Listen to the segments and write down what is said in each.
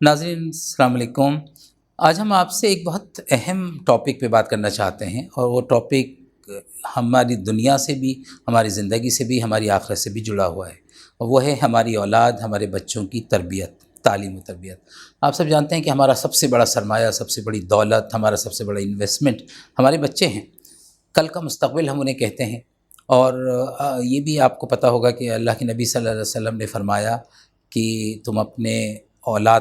ناظرین السلام علیکم۔ آج ہم آپ سے ایک بہت اہم ٹاپک پہ بات کرنا چاہتے ہیں، اور وہ ٹاپک ہماری دنیا سے بھی، ہماری زندگی سے بھی، ہماری آخرت سے بھی جڑا ہوا ہے، اور وہ ہے ہماری اولاد، ہمارے بچوں کی تربیت، تعلیم و تربیت۔ آپ سب جانتے ہیں کہ ہمارا سب سے بڑا سرمایہ، سب سے بڑی دولت، ہمارا سب سے بڑا انویسٹمنٹ ہمارے بچے ہیں۔ کل کا مستقبل ہم انہیں کہتے ہیں، اور یہ بھی آپ کو پتہ ہوگا کہ اللہ کے نبی صلی اللہ علیہ وسلم نے فرمایا کہ تم اپنے اولاد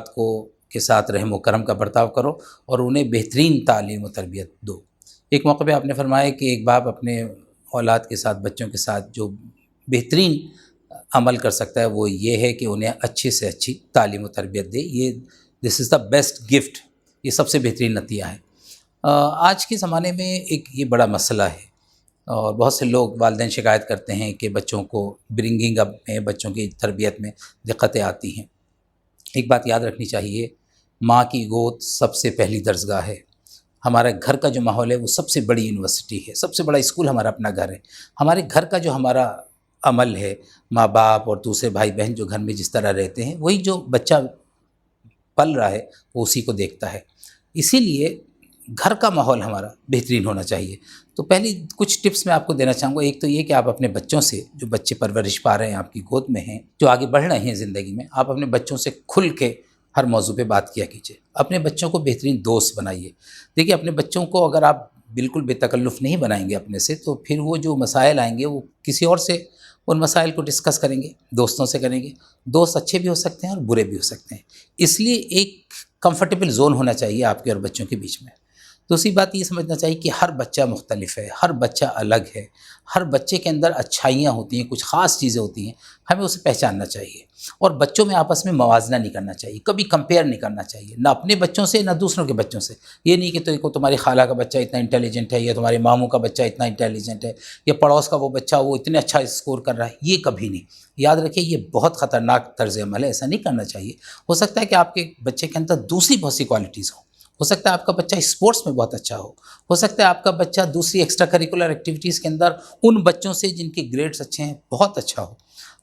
کے ساتھ رحم و کرم کا برتاؤ کرو اور انہیں بہترین تعلیم و تربیت دو۔ ایک موقع پہ آپ نے فرمایا کہ ایک باپ اپنے اولاد کے ساتھ، بچوں کے ساتھ جو بہترین عمل کر سکتا ہے وہ یہ ہے کہ انہیں اچھی سے اچھی تعلیم و تربیت دے۔ یہ دس از دا بیسٹ گفٹ، یہ سب سے بہترین عطیہ ہے۔ آج کے زمانے میں ایک یہ بڑا مسئلہ ہے، اور بہت سے لوگ والدین شکایت کرتے ہیں کہ بچوں کو برنگنگ اپ میں، بچوں کی تربیت میں دقتیں آتی ہیں۔ ایک بات یاد رکھنی چاہیے، ماں کی گود سب سے پہلی درسگاہ ہے۔ ہمارے گھر کا جو ماحول ہے وہ سب سے بڑی یونیورسٹی ہے، سب سے بڑا اسکول ہمارا اپنا گھر ہے۔ ہمارے گھر کا جو ہمارا عمل ہے، ماں باپ اور دوسرے بھائی بہن جو گھر میں جس طرح رہتے ہیں، وہی جو بچہ پل رہا ہے وہ اسی کو دیکھتا ہے۔ اسی لیے گھر کا ماحول ہمارا بہترین ہونا چاہیے۔ تو پہلی کچھ ٹپس میں آپ کو دینا چاہوں گا۔ ایک تو یہ کہ آپ اپنے بچوں سے، جو بچے پرورش پا رہے ہیں، آپ کی گود میں ہیں، جو آگے بڑھ رہے ہیں زندگی میں، آپ اپنے بچوں سے کھل کے ہر موضوع پہ بات کیا کیجیے۔ اپنے بچوں کو بہترین دوست بنائیے۔ دیکھیے، اپنے بچوں کو اگر آپ بالکل بے تکلف نہیں بنائیں گے اپنے سے، تو پھر وہ جو مسائل آئیں گے وہ کسی اور سے ان مسائل کو ڈسکس کریں گے، دوستوں سے کریں گے۔ دوست اچھے بھی ہو سکتے ہیں اور برے بھی ہو سکتے ہیں، اس لیے ایک کمفرٹیبل زون ہونا چاہیے آپ کے اور بچوں کے بیچ میں۔ دوسری بات یہ سمجھنا چاہیے کہ ہر بچہ مختلف ہے، ہر بچہ الگ ہے، ہر بچے کے اندر اچھائیاں ہوتی ہیں، کچھ خاص چیزیں ہوتی ہیں، ہمیں اسے پہچاننا چاہیے۔ اور بچوں میں آپس میں موازنہ نہیں کرنا چاہیے، کبھی کمپیئر نہیں کرنا چاہیے، نہ اپنے بچوں سے نہ دوسروں کے بچوں سے۔ یہ نہیں کہ تمہاری خالہ کا بچہ اتنا انٹیلیجنٹ ہے، یا تمہارے ماموں کا بچہ اتنا انٹیلیجنٹ ہے، یا پڑوس کا وہ بچہ وہ اتنے اچھا اسکور کر رہا ہے، یہ کبھی نہیں۔ یاد رکھیے، یہ بہت خطرناک طرز عمل ہے، ایسا نہیں کرنا چاہیے۔ ہو سکتا ہے کہ آپ کے بچے کے اندر دوسری بہت سی کوالٹیز ہوں، ہو سکتا ہے آپ کا بچہ اسپورٹس میں بہت اچھا ہو سکتا ہے آپ کا بچہ دوسری ایکسٹرا کریکولر ایکٹیویٹیز کے اندر ان بچوں سے جن کے گریڈز اچھے ہیں بہت اچھا ہو۔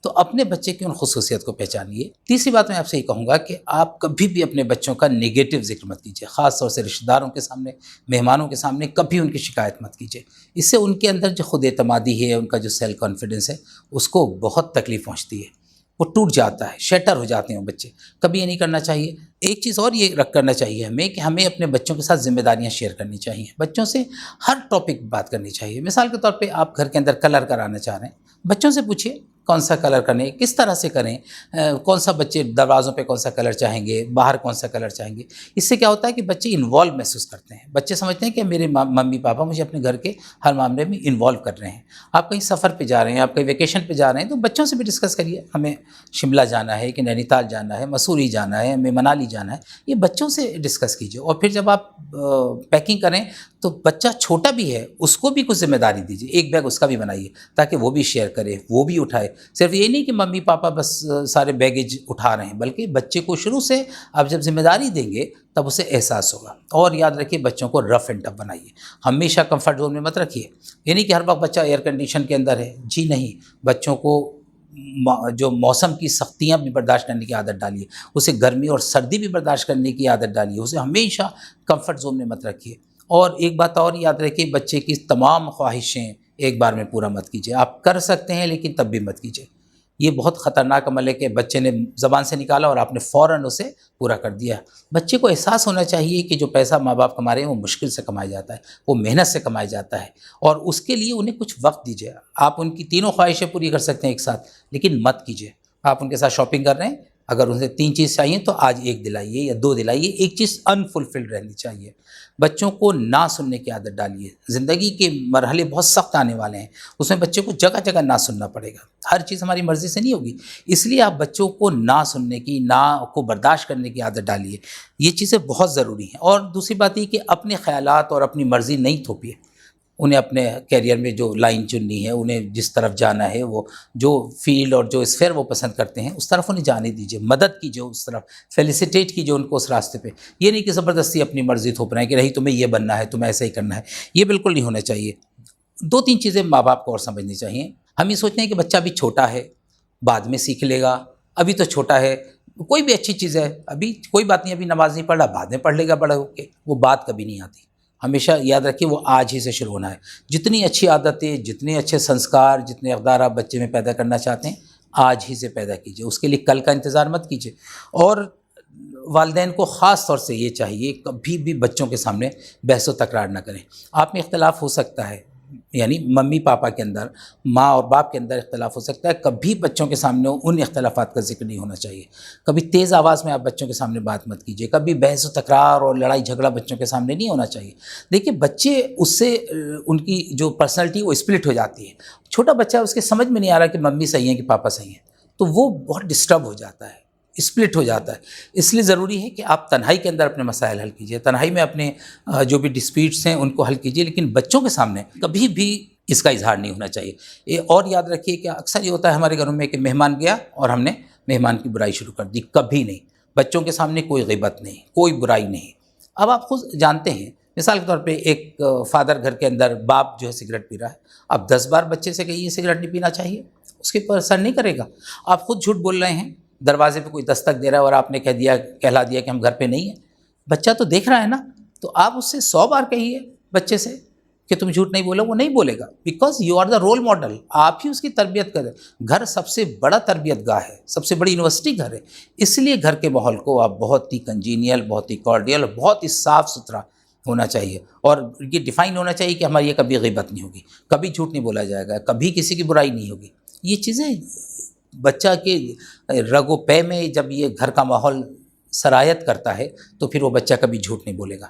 تو اپنے بچے کی ان خصوصیت کو پہچانیے۔ تیسری بات میں آپ سے یہ کہوں گا کہ آپ کبھی بھی اپنے بچوں کا نگیٹو ذکر مت کیجیے، خاص طور سے رشتہ داروں کے سامنے، مہمانوں کے سامنے کبھی ان کی شکایت مت کیجیے۔ اس سے ان کے اندر جو خود اعتمادی ہے، ان کا جو سیلف کانفیڈنس ہے، اس کو بہت تکلیف پہنچتی ہے، وہ ٹوٹ جاتا ہے، شیٹر ہو جاتے ہیں بچے۔ کبھی یہ نہیں کرنا چاہیے۔ ایک چیز اور یہ کرنا چاہیے ہمیں کہ ہمیں اپنے بچوں کے ساتھ ذمہ داریاں شیئر کرنی چاہیے، بچوں سے ہر ٹاپک بات کرنی چاہیے۔ مثال کے طور پہ آپ گھر کے اندر کلر کرانا چاہ رہے ہیں، بچوں سے پوچھیے کون سا کلر کریں، کس طرح سے کریں، کون سا بچے دروازوں پہ کون سا کلر چاہیں گے، باہر کون سا کلر چاہیں گے۔ اس سے کیا ہوتا ہے کہ بچے انوالو محسوس کرتے ہیں، بچے سمجھتے ہیں کہ میرے ممی پاپا مجھے اپنے گھر کے ہر معاملے میں انوالو کر رہے ہیں۔ آپ کہیں سفر پہ جا رہے ہیں، آپ کہیں ویکیشن پہ جا رہے ہیں، تو بچوں سے بھی ڈسکس کریے، ہمیں شملہ جانا ہے کہ نینی تال جانا ہے، مسوری جانا ہے، ہمیں منالی جانا ہے، یہ بچوں سے ڈسکس کیجیے۔ اور پھر جب آپ پیکنگ کریں تو بچہ چھوٹا بھی ہے، اس کو بھی کچھ ذمہ داری دیجیے، ایک بیگ اس کا بھی بنائیے تاکہ وہ بھی شیئر کرے، وہ بھی اٹھائے۔ صرف یہ نہیں کہ ممی پاپا بس سارے بیگیج اٹھا رہے ہیں، بلکہ بچے کو شروع سے آپ جب ذمہ داری دیں گے تب اسے احساس ہوگا۔ اور یاد رکھیے، بچوں کو رف اینڈ ٹف بنائیے، ہمیشہ کمفرٹ زون میں مت رکھیے۔ یہ نہیں کہ ہر وقت بچہ ایئر کنڈیشن کے اندر ہے، جی نہیں، بچوں کو جو موسم کی سختیاں بھی برداشت کرنے کی عادت ڈالیے، اسے گرمی اور سردی بھی برداشت کرنے کی عادت ڈالیے، اسے ہمیشہ کمفرٹ زون میں مت رکھیے۔ اور ایک بات اور یاد رکھیے، بچے کی تمام خواہشیں ایک بار میں پورا مت کیجیے۔ آپ کر سکتے ہیں لیکن تب بھی مت کیجیے۔ یہ بہت خطرناک عمل ہے کہ بچے نے زبان سے نکالا اور آپ نے فوراً اسے پورا کر دیا۔ بچے کو احساس ہونا چاہیے کہ جو پیسہ ماں باپ کما رہے ہیں وہ مشکل سے کمایا جاتا ہے، وہ محنت سے کمایا جاتا ہے، اور اس کے لیے انہیں کچھ وقت دیجیے۔ آپ ان کی تینوں خواہشیں پوری کر سکتے ہیں ایک ساتھ، لیکن مت کیجیے۔ آپ ان کے ساتھ شاپنگ کر رہے ہیں، اگر انہیں 3 چیز چاہیے تو آج 1 دلائیے یا 2 دلائیے، ایک چیز انفلفلڈ رہنی چاہیے۔ بچوں کو نہ سننے کی عادت ڈالیے۔ زندگی کے مرحلے بہت سخت آنے والے ہیں، اس میں بچے کو جگہ جگہ نہ سننا پڑے گا، ہر چیز ہماری مرضی سے نہیں ہوگی، اس لیے آپ بچوں کو نہ سننے کی، نہ کو برداشت کرنے کی عادت ڈالیے۔ یہ چیزیں بہت ضروری ہیں۔ اور دوسری بات یہ کہ اپنے خیالات اور اپنی مرضی نہیں تھوپیے۔ انہیں اپنے کیریئر میں جو لائن چننی ہے، انہیں جس طرف جانا ہے، وہ جو فیلڈ اور جو اسفیئر وہ پسند کرتے ہیں اس طرف انہیں جانے دیجیے، مدد کیجیے اس طرف، فیلیسیٹیٹ کیجیے ان کو اس راستے پہ۔ یہ نہیں کہ زبردستی اپنی مرضی تھوپ رہے ہیں کہ نہیں تمہیں یہ بننا ہے، تمہیں ایسا ہی کرنا ہے، یہ بالکل نہیں ہونا چاہیے۔ 2-3 چیزیں ماں باپ کو اور سمجھنی چاہیے۔ ہم یہ سوچتے ہیں کہ بچہ ابھی چھوٹا ہے، بعد میں سیکھ لے گا، ابھی تو چھوٹا ہے، کوئی بھی اچھی چیز ہے، ابھی کوئی بات نہیں، ابھی نماز نہیں پڑھ رہا، بعد میں پڑھ لے گا بڑا ہو کے، وہ بات کبھی نہیں آتی۔ ہمیشہ یاد رکھیے وہ آج ہی سے شروع ہونا ہے۔ جتنی اچھی عادتیں، جتنے اچھے سنسکار، جتنے اقدار آپ بچے میں پیدا کرنا چاہتے ہیں، آج ہی سے پیدا کیجیے، اس کے لیے کل کا انتظار مت کیجیے۔ اور والدین کو خاص طور سے یہ چاہیے کبھی بھی بچوں کے سامنے بحث و تکرار نہ کریں۔ آپ میں اختلاف ہو سکتا ہے، یعنی ممی پاپا کے اندر، ماں اور باپ کے اندر اختلاف ہو سکتا ہے، کبھی بچوں کے سامنے ان اختلافات کا ذکر نہیں ہونا چاہیے۔ کبھی تیز آواز میں آپ بچوں کے سامنے بات مت کیجیے، کبھی بحث و تکرار اور لڑائی جھگڑا بچوں کے سامنے نہیں ہونا چاہیے۔ دیکھیے بچے اس سے ان کی جو پرسنالٹی وہ اسپلٹ ہو جاتی ہے۔ چھوٹا بچہ اس کے سمجھ میں نہیں آ رہا کہ ممی صحیح ہیں کہ پاپا صحیح ہیں، تو وہ بہت ڈسٹرب ہو جاتا ہے، اسپلٹ ہو جاتا ہے۔ اس لیے ضروری ہے کہ آپ تنہائی کے اندر اپنے مسائل حل کیجیے، تنہائی میں اپنے جو بھی ڈسپیوٹس ہیں ان کو حل کیجیے، لیکن بچوں کے سامنے کبھی بھی اس کا اظہار نہیں ہونا چاہیے۔ اور یاد رکھیے کہ اکثر یہ ہوتا ہے ہمارے گھروں میں کہ مہمان گیا اور ہم نے مہمان کی برائی شروع کر دی، کبھی نہیں۔ بچوں کے سامنے کوئی غیبت نہیں، کوئی برائی نہیں۔ اب آپ خود جانتے ہیں، مثال کے طور پہ ایک فادر گھر کے اندر، باپ جو ہے سگریٹ پی رہا ہے، اب 10 بار بچے سے کہیے سگریٹ نہیں پینا چاہیے، اس کے اوپر اثر نہیں کرے گا۔ آپ خود جھوٹ بول رہے ہیں، دروازے پہ کوئی دستک دے رہا ہے اور آپ نے کہلا دیا کہ ہم گھر پہ نہیں ہیں، بچہ تو دیکھ رہا ہے نا، تو آپ اس سے 100 بار کہیے بچے سے کہ تم جھوٹ نہیں بولو، وہ نہیں بولے گا، because you are the role model, آپ ہی اس کی تربیت کریں۔ گھر سب سے بڑا تربیت گاہ ہے، سب سے بڑی یونیورسٹی گھر ہے، اس لیے گھر کے ماحول کو آپ بہت ہی کنجینیل، بہت ہی کارڈیل اور بہت ہی صاف ستھرا ہونا چاہیے، اور یہ ڈیفائن ہونا چاہیے کہ ہماری یہ کبھی غیبت نہیں ہوگی، کبھی جھوٹ نہیں بولا جائے گا، کبھی کسی کی برائی نہیں ہوگی۔ یہ چیزیں بچہ کے رگ و پے میں جب یہ گھر کا ماحول سرایت کرتا ہے تو پھر وہ بچہ کبھی جھوٹ نہیں بولے گا۔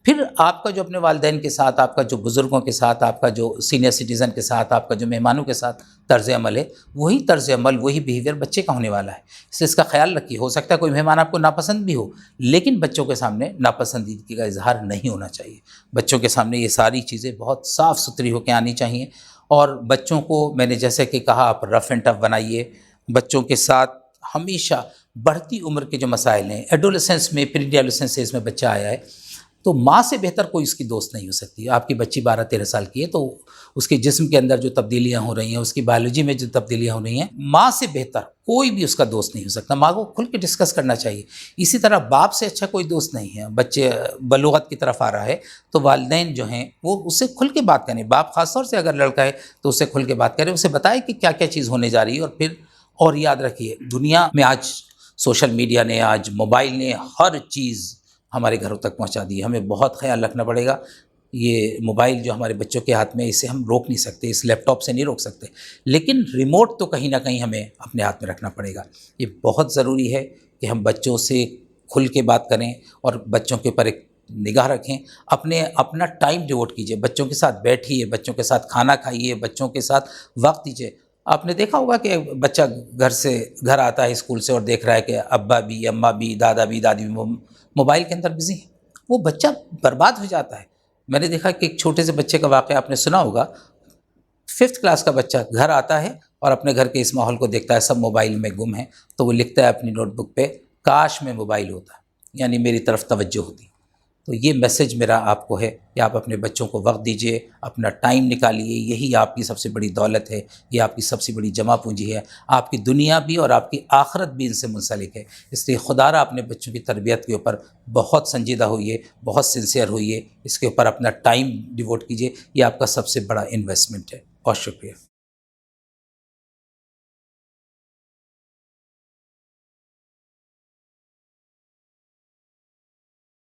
پھر آپ کا جو اپنے والدین کے ساتھ، آپ کا جو بزرگوں کے ساتھ، آپ کا جو سینئر سٹیزن کے ساتھ، آپ کا جو مہمانوں کے ساتھ طرز عمل ہے، وہی طرز عمل، وہی بیہیویئر بچے کا ہونے والا ہے۔ اس لیے اس کا خیال رکھیے، ہو سکتا ہے کوئی مہمان آپ کو ناپسند بھی ہو، لیکن بچوں کے سامنے ناپسندیدگی کا اظہار نہیں ہونا چاہیے۔ بچوں کے سامنے یہ ساری چیزیں بہت صاف ستھری ہو کے آنی چاہیے، اور بچوں کو میں نے جیسے کہ کہا، آپ رف اینڈ ٹف بنائیے بچوں کے ساتھ۔ ہمیشہ بڑھتی عمر کے جو مسائل ہیں، ایڈولسنس میں، پری ایڈولسنس ایج میں بچہ آیا ہے، تو ماں سے بہتر کوئی اس کی دوست نہیں ہو سکتی۔ آپ کی بچی 12-13 سال کی ہے، تو اس کے جسم کے اندر جو تبدیلیاں ہو رہی ہیں، اس کی بایولوجی میں جو تبدیلیاں ہو رہی ہیں، ماں سے بہتر کوئی بھی اس کا دوست نہیں ہو سکتا۔ ماں کو کھل کے ڈسکس کرنا چاہیے۔ اسی طرح باپ سے اچھا کوئی دوست نہیں ہے۔ بچے بلوغت کی طرف آ رہا ہے تو والدین جو ہیں وہ اس سے کھل کے بات کریں۔ باپ خاص طور سے اگر لڑکا ہے تو اس سے کھل کے بات کریں، اسے بتائے کہ کیا کیا چیز ہونے جا رہی ہے۔ اور پھر اور یاد رکھیے، دنیا میں آج سوشل میڈیا نے، آج موبائل نے ہر چیز ہمارے گھروں تک پہنچا دی ہے۔ ہمیں بہت خیال رکھنا پڑے گا۔ یہ موبائل جو ہمارے بچوں کے ہاتھ میں، اسے ہم روک نہیں سکتے، اس لیپ ٹاپ سے نہیں روک سکتے، لیکن ریموٹ تو کہیں نہ کہیں ہمیں اپنے ہاتھ میں رکھنا پڑے گا۔ یہ بہت ضروری ہے کہ ہم بچوں سے کھل کے بات کریں اور بچوں کے اوپر ایک نگاہ رکھیں۔ اپنا ٹائم ڈیوٹ کیجیے، بچوں کے ساتھ بیٹھیے، بچوں کے ساتھ کھانا کھائیے، بچوں کے ساتھ وقت دیجیے۔ آپ نے دیکھا ہوگا کہ بچہ گھر آتا ہے اسکول سے اور دیکھ رہا ہے کہ ابا بھی، اماں بھی، دادا بھی، دادی بھی موبائل کے اندر بزی ہیں، وہ بچہ برباد ہو جاتا ہے۔ میں نے دیکھا کہ ایک چھوٹے سے بچے کا واقعہ آپ نے سنا ہوگا، 5th کلاس کا بچہ گھر آتا ہے اور اپنے گھر کے اس ماحول کو دیکھتا ہے، سب موبائل میں گم ہیں، تو وہ لکھتا ہے اپنی نوٹ بک پہ، کاش میں موبائل ہوتا، یعنی میری طرف توجہ ہوتی۔ تو یہ میسج میرا آپ کو ہے کہ آپ اپنے بچوں کو وقت دیجیے، اپنا ٹائم نکالیے، یہی آپ کی سب سے بڑی دولت ہے، یہ آپ کی سب سے بڑی جمع پونجی ہے۔ آپ کی دنیا بھی اور آپ کی آخرت بھی ان سے منسلک ہے۔ اس لیے خدا را اپنے بچوں کی تربیت کے اوپر بہت سنجیدہ ہوئیے، بہت سنسیئر ہوئیے، اس کے اوپر اپنا ٹائم ڈیوٹ کیجیے، یہ آپ کا سب سے بڑا انویسٹمنٹ ہے۔ بہت شکریہ۔